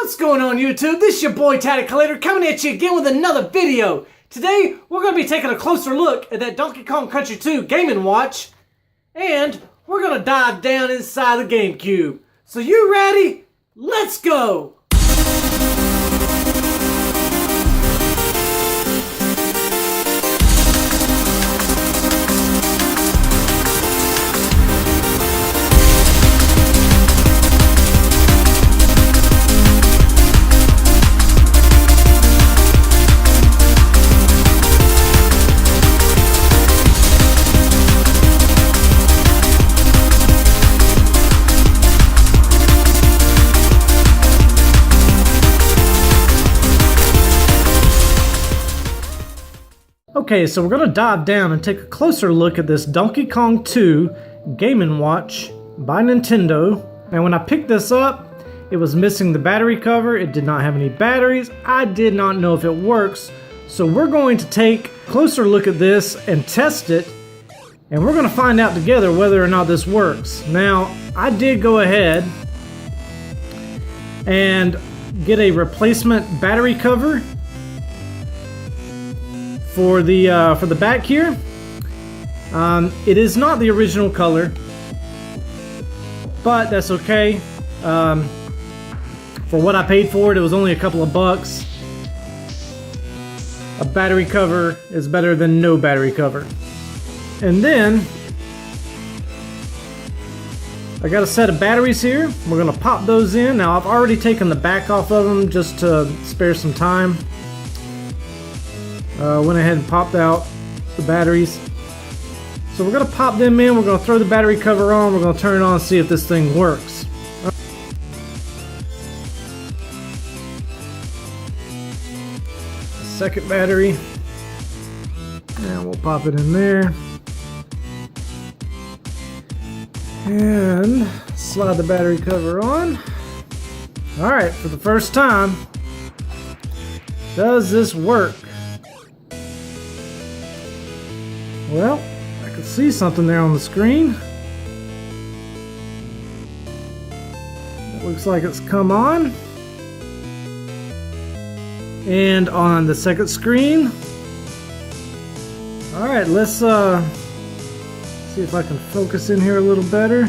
What's going on YouTube? This is your boy Tatted coming at you again with another video. Today we're going to be taking a closer look at that Donkey Kong Country 2 Game & Watch, and we're going to dive down inside the Gamecube. So you ready? Let's go! Okay, so we're going to dive down and take a closer look at this Donkey Kong 2 Game & Watch by Nintendo. And when I picked this up, it was missing the battery cover. It did not have any batteries. I did not know if it works. So we're going to take a closer look at this and test it. And we're going to find out together whether or not this works. Now, I did go ahead and get a replacement battery cover for the back here. It is not the original color, but that's okay. For what I paid for it, it was only a couple of bucks. A battery cover is better than no battery cover. And then I got a set of batteries here. We're gonna pop those in. Now I've already taken the back off of them just to spare some time. Went ahead and popped out the batteries. So we're going to pop them in, we're going to throw the battery cover on, we're going to turn it on and see if this thing works. Second battery. And we'll pop it in there. And slide the battery cover on. Alright, for the first time, does this work? Well, I can see something there on the screen. It looks like it's come on. And on the second screen. Alright, let's see if I can focus in here a little better.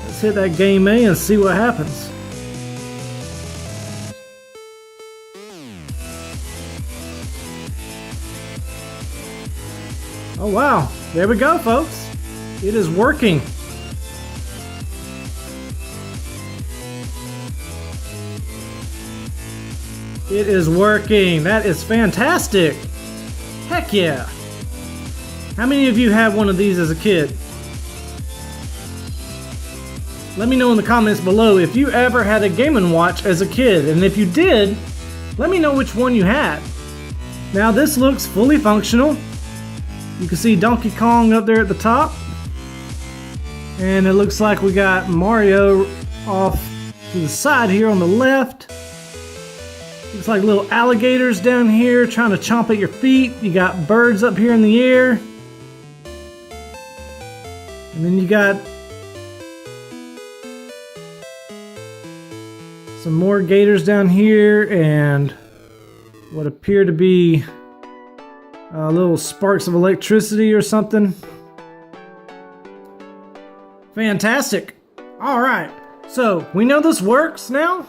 Let's hit that Game A and see what happens. Oh wow, there we go folks. It is working. It is working. That is fantastic. Heck yeah. How many of you had one of these as a kid? Let me know in the comments below if you ever had a Game & Watch as a kid, and if you did, let me know which one you had. Now this looks fully functional. You can see Donkey Kong up there at the top. And it looks like we got Mario off to the side here on the left. Looks like little alligators down here trying to chomp at your feet. You got birds up here in the air. And then you got some more gators down here and what appear to be little sparks of electricity or something. Fantastic. All right, so we know this works now,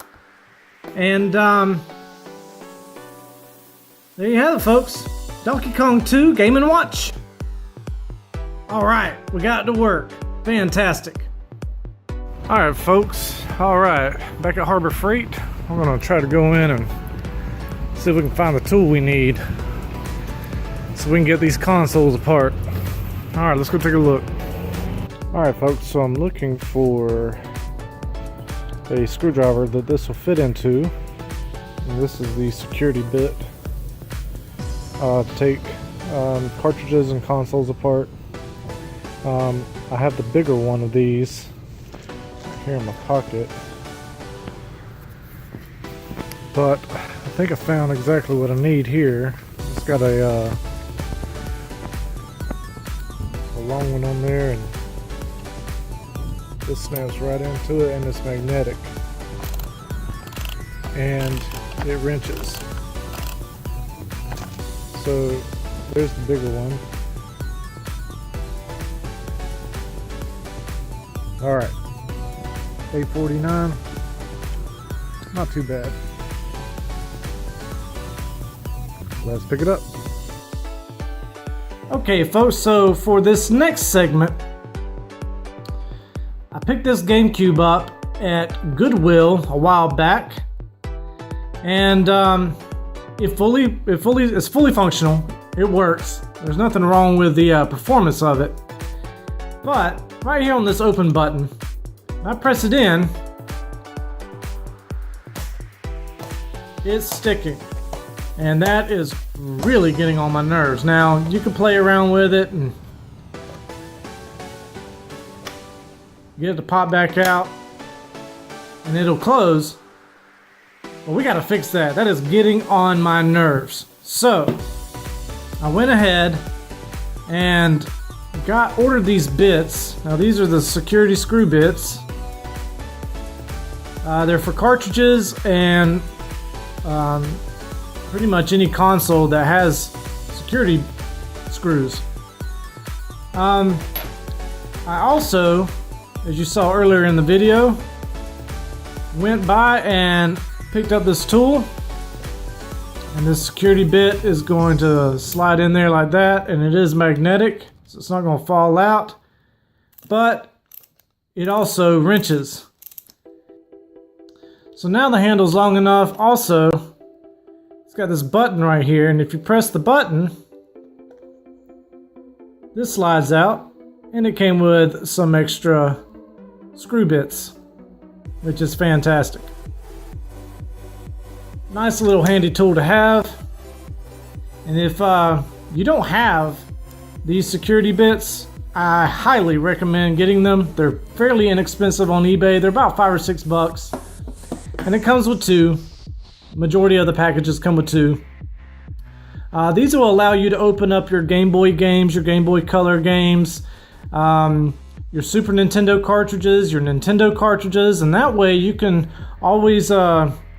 and there you have it, folks. Donkey Kong 2 Game & Watch. All right, we got it to work. Fantastic. All right, folks. All right, back at Harbor Freight, we're gonna try to go in and see if we can find the tool we need so we can get these consoles apart. Alright, let's go take a look. Alright folks, so I'm looking for a screwdriver that this will fit into. And this is the security bit to take cartridges and consoles apart. I have the bigger one of these here in my pocket. But I think I found exactly what I need here. It's got a long one on there, and this snaps right into it, and it's magnetic. and it wrenches. So there's the bigger one. All right, $8.49, not too bad. Let's pick it up. Okay folks, so for this next segment, I picked this GameCube up at Goodwill a while back, and it's fully functional. It works. There's nothing wrong with the performance of it. But right here on this open button, I press it in, it's sticking. And that is really getting on my nerves. Now, you can play around with it and get it to pop back out, and it'll close. But we gotta fix that. That is getting on my nerves. So, I went ahead and ordered these bits. Now, these are the security screw bits. They're for cartridges and pretty much any console that has security screws. I also, as you saw earlier in the video, went by and picked up this tool, and this security bit is going to slide in there like that, and it is magnetic, so it's not going to fall out, but it also wrenches. So now the handle's long enough. Also, it's got this button right here, and if you press the button, this slides out, and it came with some extra screw bits, which is fantastic. Nice little handy tool to have. And if you don't have these security bits, I highly recommend getting them. They're fairly inexpensive on eBay. They're about $5 or $6, and it comes with two. Majority of the packages come with two. These will allow you to open up your Game Boy games, your Game Boy Color games, your Super Nintendo cartridges, your Nintendo cartridges, and that way you can always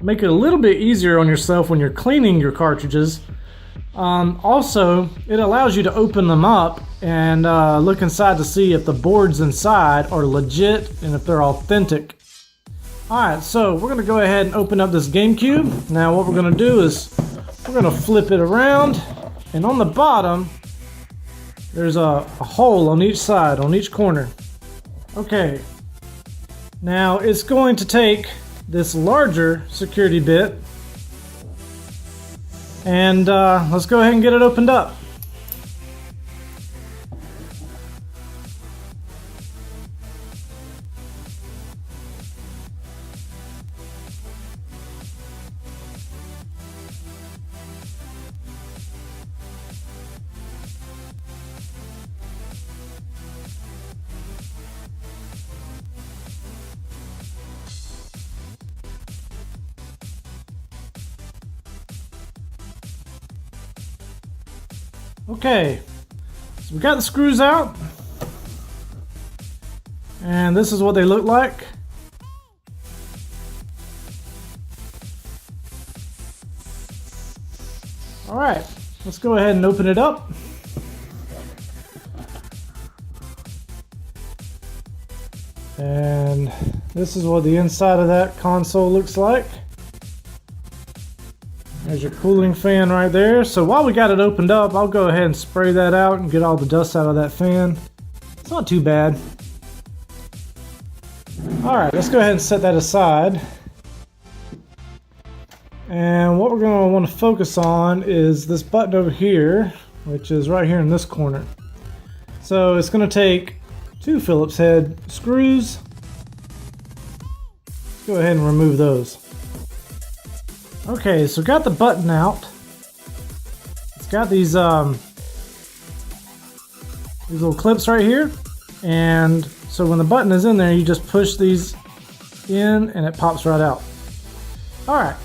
make it a little bit easier on yourself when you're cleaning your cartridges. Also, it allows you to open them up and look inside to see if the boards inside are legit and if they're authentic. Alright, so we're going to go ahead and open up this GameCube. Now what we're going to do is we're going to flip it around, and on the bottom there's a hole on each side, on each corner. Okay, now it's going to take this larger security bit, and let's go ahead and get it opened up. Okay, so we got the screws out, and this is what they look like. Alright, let's go ahead and open it up. And this is what the inside of that console looks like. There's your cooling fan right there. So while we got it opened up, I'll go ahead and spray that out and get all the dust out of that fan. It's not too bad. Alright, let's go ahead and set that aside. And what we're going to want to focus on is this button over here, which is right here in this corner. So it's going to take two Phillips head screws. Let's go ahead and remove those. Okay, so got the button out. It's got these little clips right here, and so when the button is in there, you just push these in and it pops right out. Alright,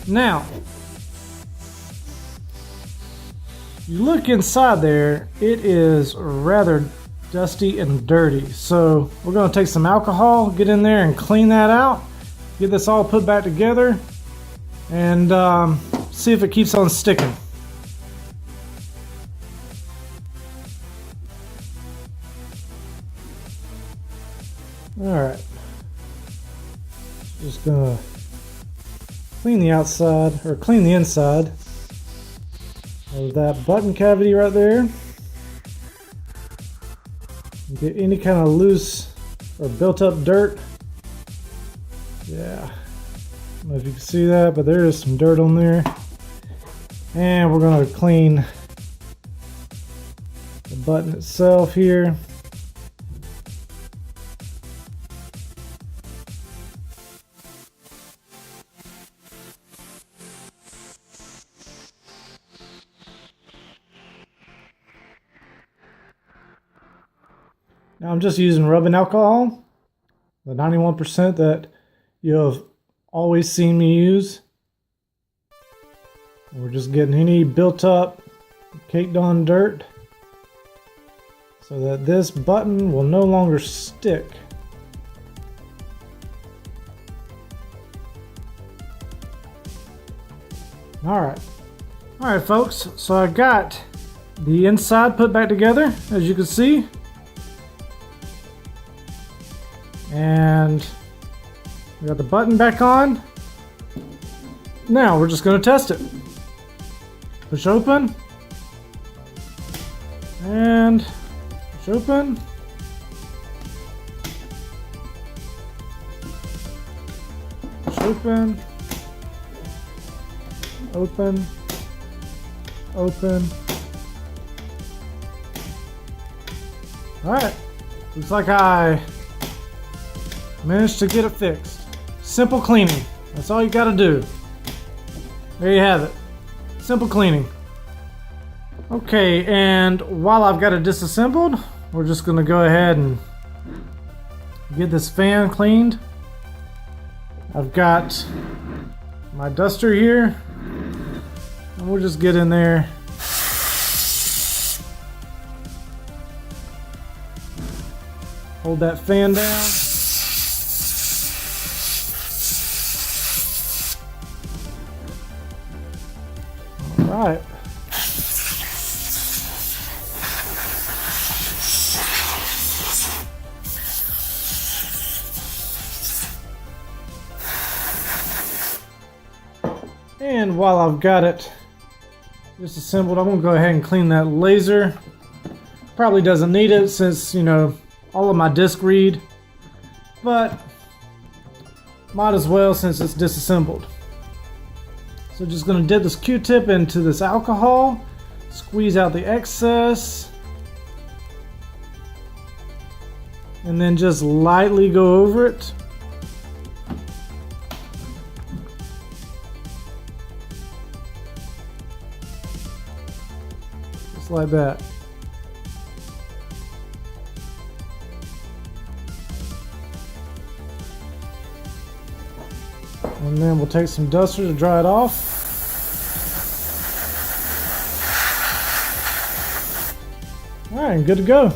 now you look inside there, it is rather dusty and dirty, so we're going to take some alcohol, get in there and clean that out, get this all put back together, and see if it keeps on sticking. Alright. Just gonna clean the outside, or clean the inside of that button cavity right there. Get any kind of loose or built up dirt. Yeah. I don't know if you can see that, but there is some dirt on there. And we're gonna clean the button itself here. Now I'm just using rubbing alcohol, the 91% that you have always seen me use. We're just getting any built up, caked on dirt so that this button will no longer stick. Alright folks, so I got the inside put back together, as you can see. And we got the button back on. Now we're just going to test it. Push open. And push open. Push open. Open. Open. Alright. Looks like I managed to get it fixed. Simple cleaning. That's all you gotta do. There you have it. Simple cleaning. Okay, and while I've got it disassembled, we're just gonna go ahead and get this fan cleaned. I've got my duster here, and we'll just get in there. Hold that fan down. Alright. And while I've got it disassembled, I'm going to go ahead and clean that laser. Probably doesn't need it since, you know, all of my disc read, but might as well since it's disassembled. So just going to dip this Q-tip into this alcohol, squeeze out the excess, and then just lightly go over it. Just like that. And then we'll take some duster to dry it off. Alright, good to go.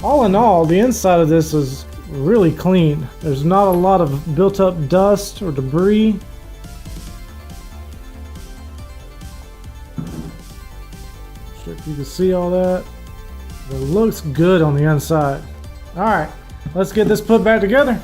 All in all, the inside of this is really clean. There's not a lot of built up dust or debris. Not sure if you can see all that. But it looks good on the inside. Alright, let's get this put back together.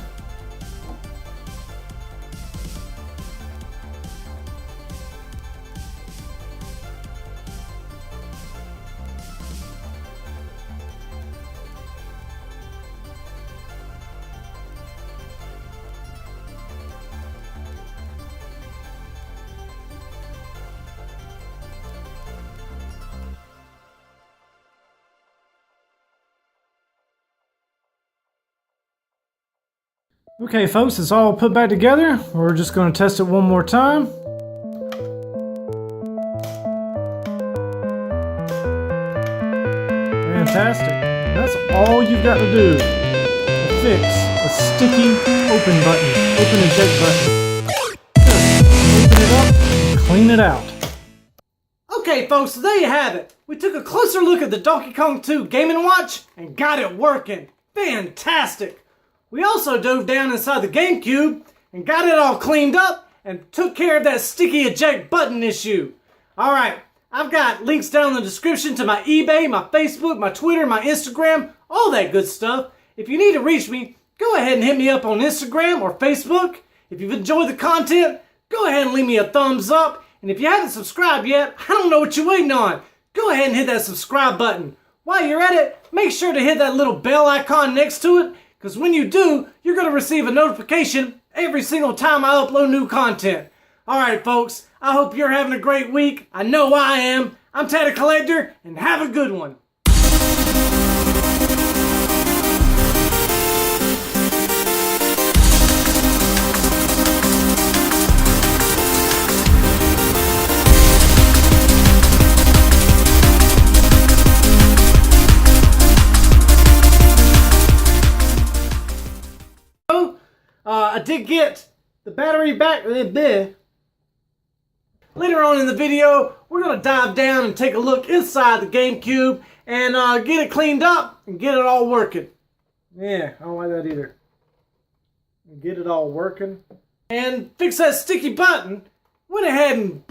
Okay folks, it's all put back together. We're just going to test it one more time. Fantastic. That's all you've got to do to fix a sticky open button, open eject button. Just open it up and clean it out. Okay folks, so there you have it. We took a closer look at the Donkey Kong 2 Game & Watch and got it working. Fantastic. We also dove down inside the Gamecube and got it all cleaned up and took care of that sticky eject button issue. Alright, I've got links down in the description to my eBay, my Facebook, my Twitter, my Instagram, all that good stuff. If you need to reach me, go ahead and hit me up on Instagram or Facebook. If you've enjoyed the content, go ahead and leave me a thumbs up. And if you haven't subscribed yet, I don't know what you're waiting on. Go ahead and hit that subscribe button. While you're at it, make sure to hit that little bell icon next to it, because when you do, you're going to receive a notification every single time I upload new content. Alright folks, I hope you're having a great week. I know I am. I'm Tatted Collector, and have a good one. I did get the battery back. Later on in the video, we're going to dive down and take a look inside the Gamecube and get it cleaned up and get it all working. Yeah, I don't like that either. Get it all working. And fix that sticky button. Went ahead and